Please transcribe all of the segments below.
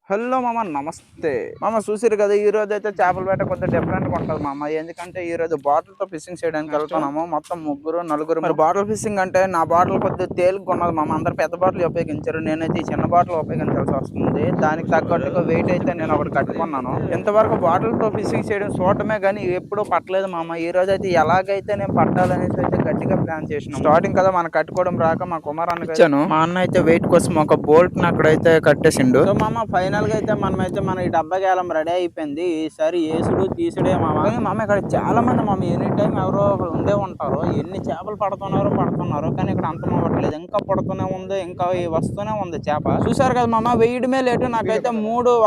Hello మామ నమస్తే మామ చూసిరు కదా ఈ రోజు అయితే చేపల వేట కొంచెం డిఫరెంట్ గా ఉంటది మామ ఎందుకంటే ఈ రోజు బాటిల్ తో ఫిషింగ్ చేయడానికి వెళ్తున్నాము మొత్తం ముగ్గురు నలుగురు మరి బాటిల్ ఫిషింగ్ అంటే నా బాటిల్ కొద్దిగా తేలిగ్గా ఉన్నది మామ అందరు పెద్ద బాటిల్ ఉపయోగించారు నేనైతే ఈ చిన్న బాటిల్ ఉపయోగించాల్సి వస్తుంది దానికి తగ్గట్టుగా వెయిట్ అయితే నేను ఒకటి కట్టుకున్నాను ఇంతవరకు బాటిల్ తో ఫిషింగ్ చేయడం చూడటమే కానీ ఎప్పుడూ పట్టలేదు మామ ఈ రోజు అయితే ఎలాగైతే నేను పట్టాలనేసి అయితే గట్టిగా ప్లాన్ చేసిన స్టార్టింగ్ కదా మనం కట్టుకోవడం రాక మా కుమార్ అన్న ఇచ్చాను మా అన్న అయితే వెయిట్ కోసం ఒక బోల్ట్ ని అక్కడైతే కట్టేసిండు సో మామ ఫైనల్ గా అయితే మనమైతే మన ఈ డబ్బా గేలం రెడీ అయిపోయింది ఈసారి ఏసుడు తీసుడే మామ మామ ఇక్కడ చాలా మంది మామ ఎనీ టైం ఎవరో ఒకరు ఉండే ఉంటారు ఎన్ని చేపలు పడుతున్నారు కానీ ఇక్కడ అంతం అవ్వట్లేదు ఇంకా పడుతూనే ఉంది ఇంకా వస్తూనే ఉంది చేప చూసారు కదా మామ వేయడమే లేటు నాకైతే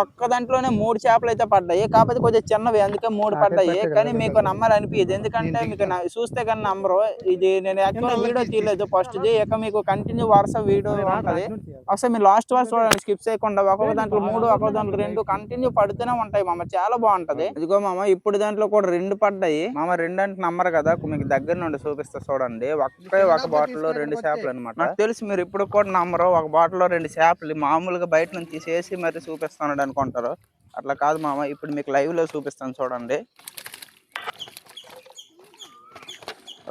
ఒక్క దాంట్లోనే 3 చేపలు అయితే పడ్డాయి కాకపోతే కొంచెం చిన్నవి అందుకే 3 పడ్డాయి కానీ మీకు నమ్మాలనిపించదు ఎందుకంటే మీకు చూస్తే కానీ నమ్మరు ఇది నేను యాక్చువల్ వీడియో తీయలేదు ఫస్ట్ ది ఇక మీకు కంటిన్యూ వరుస వీడియో ఉంటది అసలు మీరు లాస్ట్ వరకు చూడండి స్కిప్ చేయకుండా ఒక్కొక్క దాంట్లో 3 ఒక్కొక్క దాంట్లో 2 కంటిన్యూ పడుతూనే ఉంటాయి మామ చాలా బాగుంటది ఇదిగో మామ ఇప్పుడు దాంట్లో కూడా 2 పడ్డాయి మామ 2 అంటే నమ్మరు కదా మీకు దగ్గర నుండి చూపిస్తా చూడండి ఒక బాటిల్ లో 2 చేపలు అనమాట నాకు తెలుసు మీరు ఇప్పుడు కూడా నమ్మరు ఒక బాటిల్ లో 2 చేపలు మామూలుగా బయట నుంచి తీసేసి మరి చూపిస్తాను అనుకుంటారు అట్లా కాదు మామ ఇప్పుడు మీకు లైవ్ లో చూపిస్తాను చూడండి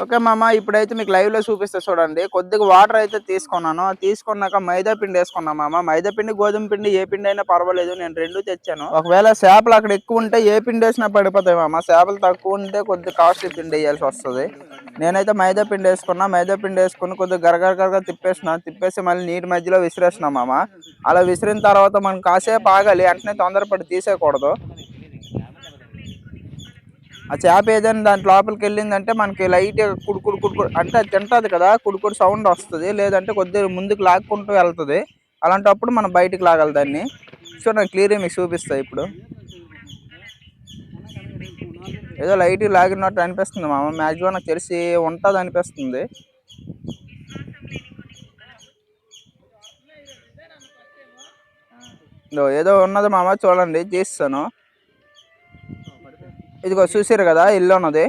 ఓకే మామ ఇప్పుడైతే మీకు లైవ్ లో చూపిస్తే చూడండి కొద్దిగా వాటర్ అయితే తీసుకున్నాను తీసుకున్నాక మైదా పిండి వేసుకున్నా మామ మైదా పిండి గోధుమ పిండి ఏ పిండి అయినా పర్వాలేదు నేను 2 తెచ్చాను ఒకవేళ చేపలు అక్కడ ఎక్కువ ఉంటే ఏ పిండి వేసినా పడిపోతాయి మామ చేపలు తక్కువ ఉంటే కొద్దిగా కాస్ట్లీ పిండి వేయాల్సి వస్తుంది నేనైతే మైదా పిండి వేసుకున్నా మైదా పిండి వేసుకుని కొద్దిగా గరగరగా తిప్పేసి మళ్ళీ నీటి మధ్యలో విసిరేస్తున్నా మామ అలా విసిరిన తర్వాత మనం కాసేపు ఆగాలి వెంటనే తొందరపడి తీసేయకూడదు ఆ చేప ఏదైనా దాంట్ లోపలికి వెళ్ళిందంటే మనకి లైట్ కుడుకుడు అంటే అది తింటది కదా కుడుకుడు సౌండ్ వస్తుంది లేదంటే కొద్దిగా ముందుకు లాక్కుంటూ వెళ్తుంది అలాంటప్పుడు మనం బయటికి లాగాలి దాన్ని సో నాకు క్లియర్ మీకు చూపిస్తాయి ఇప్పుడు ఏదో లైట్ లాగినట్టు అనిపిస్తుంది మామ మ్యాక్సిమం నాకు తెలిసి ఉంటుంది అనిపిస్తుంది ఏదో ఉన్నది మామ చూడండి తీస్తాను ఇదిగో చూసారు కదా ఇల్లు ఉన్నది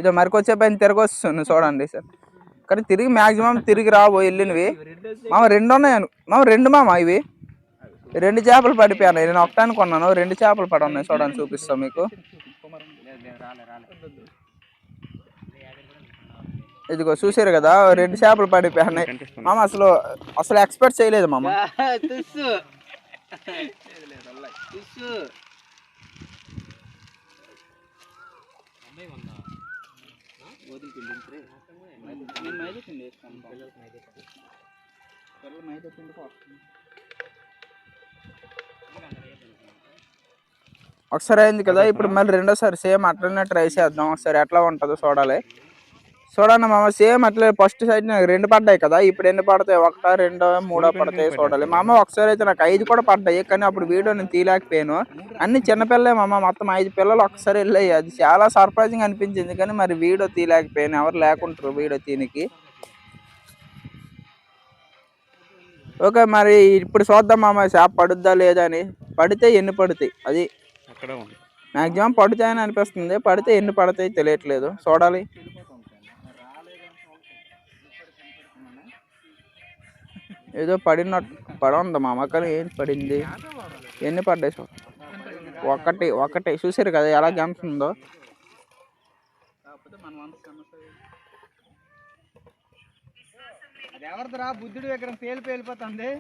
ఇదో మరికొచ్చేపు ఆయన తిరిగి వస్తుంది చూడండి సార్ కానీ తిరిగి మ్యాక్సిమం తిరిగి రావు వెళ్ళినవి మామ 2 ఉన్నాయి మామ 2 మామ ఇవి 2 చేపలు పడిపోయాను నేను ఒకటానికి కొన్నాను 2 చేపలు పడి ఉన్నాయి చూడండి చూపిస్తాను మీకు ఇదిగో చూసారు కదా 2 చేపలు పడిపోయాయి మామ అసలు ఎక్స్పెక్ట్ చేయలేదు మామ ఒకసారి అయింది కదా ఇప్పుడు మళ్ళీ రెండోసారి సేమ్ అట్లనే ట్రై చేద్దాం ఒకసారి ఎట్లా ఉంటుందో చూడండి మామ సేమ్ అట్లే ఫస్ట్ సైడ్ నాకు 2 పడ్డాయి కదా ఇప్పుడు ఎన్ని పడతాయి 1 2 3 పడతాయి చూడాలి మామ ఒకసారి అయితే నాకు 5 కూడా పడ్డాయి కానీ అప్పుడు వీడియో నేను తీయలేకపోయాను అన్ని చిన్నపిల్లలే మామ మొత్తం 5 పిల్లలు ఒకసారి వెళ్ళాయి అది చాలా సర్ప్రైజింగ్ అనిపించింది కానీ మరి వీడియో తీయలేకపోయాను ఎవరు లేకుంటారు వీడియో తీనికి ఓకే మరి ఇప్పుడు చూద్దాం మామ చేప పడుద్దా లేదా అని పడితే ఎన్ని పడుతాయి అది మ్యాక్సిమం పడుతాయని అనిపిస్తుంది పడితే ఎన్ని పడతాయి తెలియట్లేదు చూడాలి ఏదో పడుంది మామ కానీ ఏం పడింది ఎన్ని పడ్డాయి ఒకటి చూసారు కదా ఎలా గంతుందో ఎవరిదిరా బుద్ధుడి విగ్రహం పేలిపోతుంది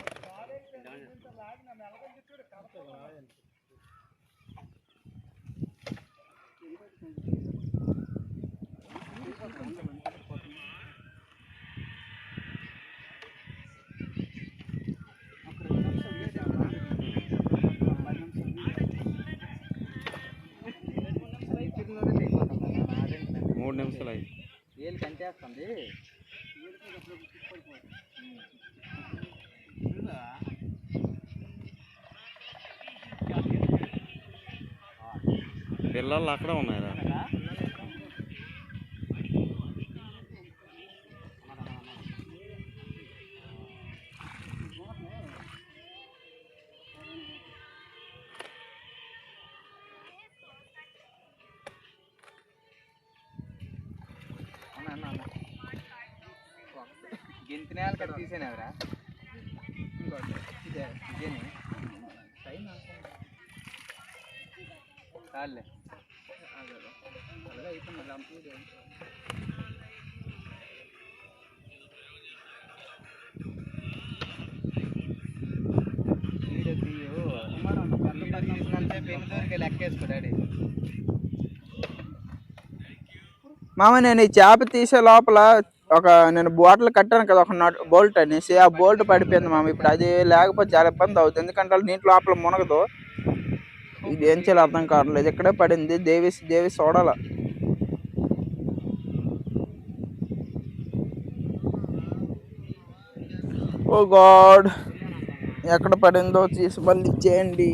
ఏళ్ళు కంటేస్తుంది పిల్లలు అక్కడ ఉన్నారా గింతనేయాలి కదా తీసేనేవరా ఇదేని చాలే అలాగే అయిపోయింది అంత వీడియో తీయు పెందూరికి లెక్కేసుకో డాడీ. మామ నేను ఈ చేప తీసే లోపల నేను బాటిల్ కట్టాను కదా ఒక నట్ బోల్ట్ అనేసి, ఆ బోల్ట్ పడిపోయింది మామ. ఇప్పుడు అది లేకపోతే చాలా ఇబ్బంది అవుతుంది, ఎందుకంటే నీటి లోపల మునగదు. ఇది ఏం చేయాలో అర్థం కావట్లేదు. ఇక్కడే పడింది. దేవి చూడాల. ఓ గాడ్, ఎక్కడ పడిందో తీసి మళ్ళీ ఇచ్చేయండి.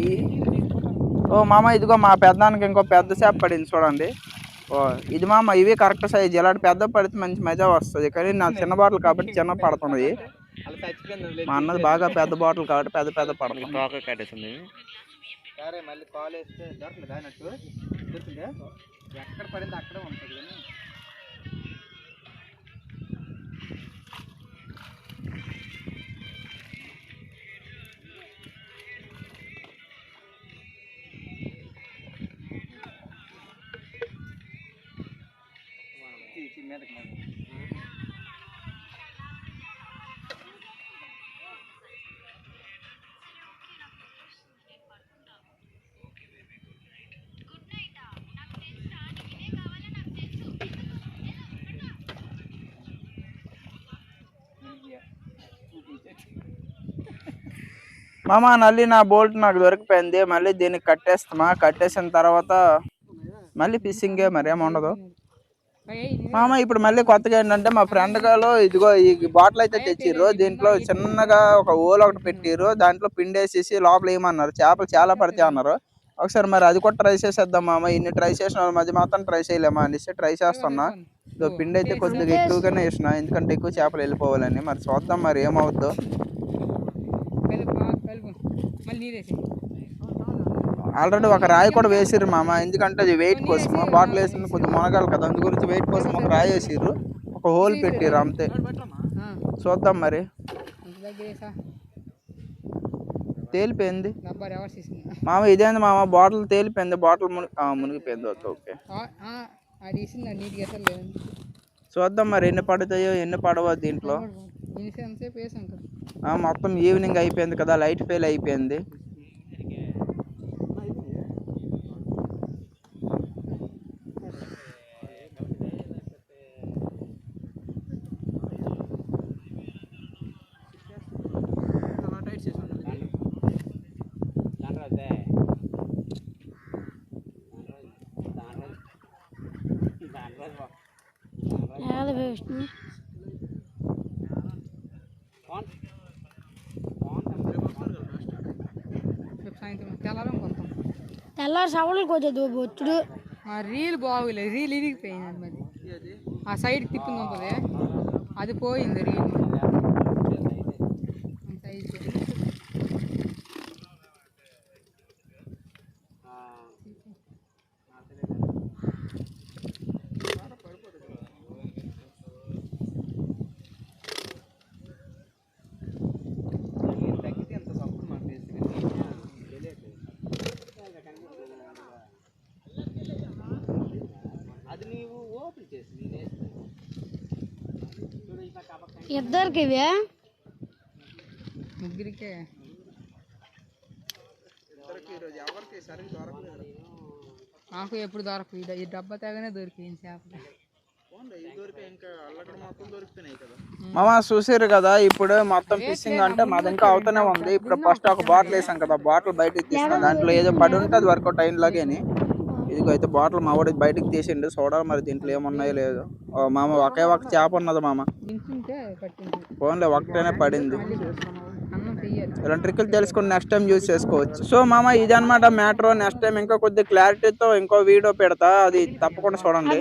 ఓ మామ ఇదిగో మా పెద్దానికి ఇంకో పెద్ద చేప పడింది చూడండి. ఓ ఇది మామ, ఇవి కరెక్ట్ సైజ్. ఇలాంటి పెద్ద పడితే మంచి మజా వస్తుంది, కానీ నా చిన్న బాటిల్ కాబట్టి చిన్న పడుతున్నాయి. మా అన్నది బాగా పెద్ద బాటిల్ కాబట్టి పెద్ద పడుతుంది. సరే మళ్ళీ కాల్ వేస్తే దొరకలేదు అన్నట్టు దొరికిందా? ఎక్కడ పడింది అక్కడే ఉంటుంది కానీ మీదకి మామ నల్లి నా బోల్ట్ నాకు దొరికిపోయింది. మళ్ళీ దీన్ని కట్టేస్తామా, కట్టేసిన తర్వాత మళ్ళీ ఫిషింగే, మరేం ఉండదు మామ. ఇప్పుడు మళ్ళీ కొత్తగా ఏంటంటే మా ఫ్రెండ్ గారు ఇదిగో ఈ బాటిల్ అయితే తెచ్చిర్రు. దీంట్లో చిన్నగా ఒక ఓలు ఒకటి పెట్టిర్రు, దాంట్లో పిండేసేసి లోపల ఏమన్నారు చేపలు చాలా పడతాయి అన్నారు. ఒకసారి మరి అది కూడా ట్రై చేసేద్దాం మామ. ఇన్ని ట్రై చేసిన వాళ్ళ మధ్య మాత్రం ట్రై చేయలేమా అనేసి ట్రై చేస్తున్నా. పిండి అయితే కొద్దిగా ఎక్కువగానే వేసిన, ఎందుకంటే ఎక్కువ చేపలు వెళ్ళిపోవాలని. మరి చూద్దాం మరి ఏమవుద్దో. ఆల్రెడీ ఒక రాయి కూడా వేసిర్రు మామ, ఎందుకంటే అది వెయిట్ కోసం. బాటిల్ వేసిన కొద్దిగా మునగాలి కదా, అందు గురించి వెయిట్ కోసం ఒక రాయి వేసిర్రు, ఒక హోల్ పెట్టిర్రు అంతే. చూద్దాం మరి. తేలిపోయింది మామ. ఇదేంది మామ, బాటిల్ తేలిపోయింది. బాటిల్ మునిగిపోయింది. ఓకే చూద్దాం మరి ఎన్ని పడతాయో ఎన్ని పడవో దీంట్లో. మొత్తం ఈవినింగ్ అయిపోయింది కదా, లైట్ ఫెయిల్ అయిపోయింది. తెల్లారి సవళ్ళు కొద్దిగా బొచ్చుడు రీల్ బాగోలేదు, రీల్ ఇరిగిపోయింది. మరి ఆ సైడ్ తిప్పింది ఉంటుంది, అది పోయింది రీల్. ఇద్దరికి ముగ్గురికే నాకు ఎప్పుడు దొరకదు. ఈ డబ్బా తేగానే దొరికింది చేపలు. మామ చూసారు కదా, ఇప్పుడు మొత్తం ఫిషింగ్ అంటే మాది ఇంకా అవుతూనే ఉంది. ఇప్పుడు ఫస్ట్ ఒక బాటిల్ వేసాం కదా, బాటిల్ బయటకు తీసిన దాంట్లో ఏదో పడి ఉంటే అది వర్కౌట్ అయినలాగేని. ఇదిగో అయితే బాటిల్ మా వాడికి బయటకు తీసిండు, చూడాలి మరి దీంట్లో ఏమున్నాయో లేదు. మామ ఒకే ఒక చేప ఉన్నది మామ, ఫోన్లో ఒకటేనే పడింది. ఇలాంటి ట్రిక్లు తెలుసుకుని నెక్స్ట్ టైం యూజ్ చేసుకోవచ్చు. సో మామ ఇది అనమాట మ్యాటర్. నెక్స్ట్ టైం ఇంకా కొద్దిగా క్లారిటీతో ఇంకో వీడియో పెడతా, అది తప్పకుండా చూడండి.